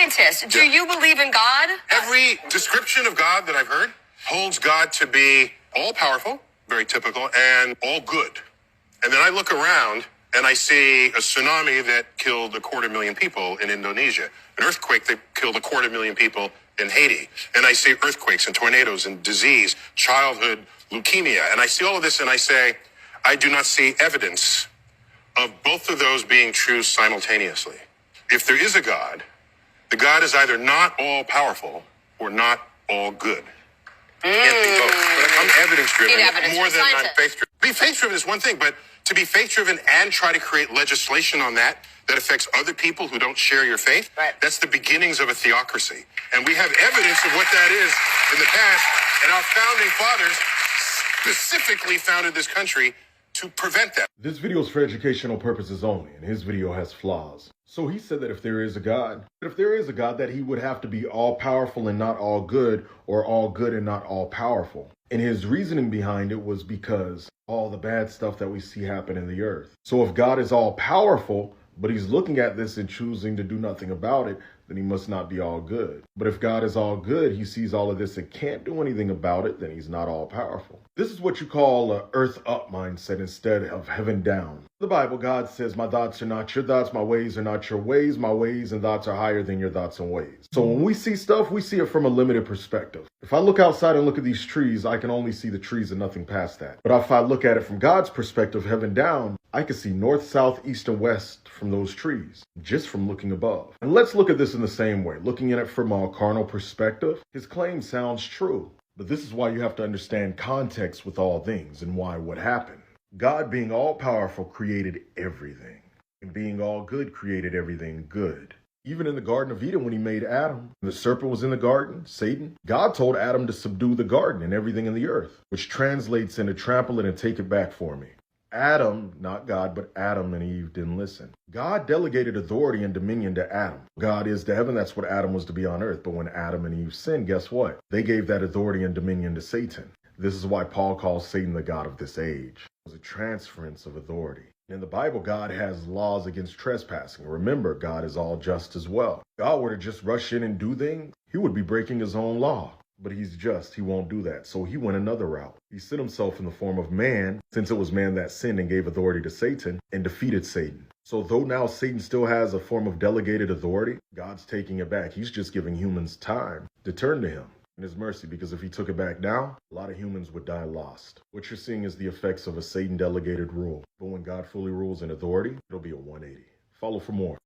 scientist. Do you believe in God? Every description of God that I've heard holds God to be all-powerful, very typical, and all good. And then I look around and I see a tsunami that killed 250,000 people in Indonesia, an earthquake that killed 250,000 people in Haiti. And I see earthquakes and tornadoes and disease, childhood leukemia. And I see all of this and I say, I do not see evidence of both of those being true simultaneously. If there is a God, the God is either not all powerful or not all good. Can't be both. But I'm evidence-driven more than I'm faith-driven. Be faith-driven is one thing, but to be faith-driven and try to create legislation on that affects other people who don't share your faith, that's the beginnings of a theocracy. And we have evidence of what that is in the past. And our founding fathers specifically founded this country to prevent that. This video is for educational purposes only, and his video has flaws. So he said that if there is a God, that he would have to be all-powerful and not all good, or all good and not all-powerful. And his reasoning behind it was because all the bad stuff that we see happen in the earth. So if God is all-powerful, but he's looking at this and choosing to do nothing about it, then he must not be all good. But if God is all good, he sees all of this and can't do anything about it, then he's not all powerful. This is what you call an earth up mindset instead of heaven down. In the Bible, God says, my thoughts are not your thoughts, my ways are not your ways, my ways and thoughts are higher than your thoughts and ways. So when we see stuff, we see it from a limited perspective. If I look outside and look at these trees, I can only see the trees and nothing past that. But if I look at it from God's perspective, heaven down, I can see north, south, east, and west from those trees, just from looking above. And let's look at this in the same way. Looking at it from a carnal perspective, his claim sounds true. But this is why you have to understand context with all things and why what happened. God being all-powerful created everything. And being all good created everything good. Even in the Garden of Eden when he made Adam, the serpent was in the garden, Satan, God told Adam to subdue the garden and everything in the earth, which translates into trample it and take it back for me. Adam, not God, but Adam and Eve didn't listen. God delegated authority and dominion to Adam. God is to heaven, that's what Adam was to be on earth. But when Adam and Eve sinned, guess what? They gave that authority and dominion to Satan. This is why Paul calls Satan the god of this age. It was a transference of authority. In the Bible, God has laws against trespassing. Remember, God is all just as well. If God were to just rush in and do things, he would be breaking his own law. But he's just, he won't do that. So he went another route. He sent himself in the form of man, since it was man that sinned and gave authority to Satan, and defeated Satan. So though now Satan still has a form of delegated authority, God's taking it back. He's just giving humans time to turn to him in his mercy, because if he took it back now, a lot of humans would die lost. What you're seeing is the effects of a Satan delegated rule. But when God fully rules in authority, it'll be a 180. Follow for more.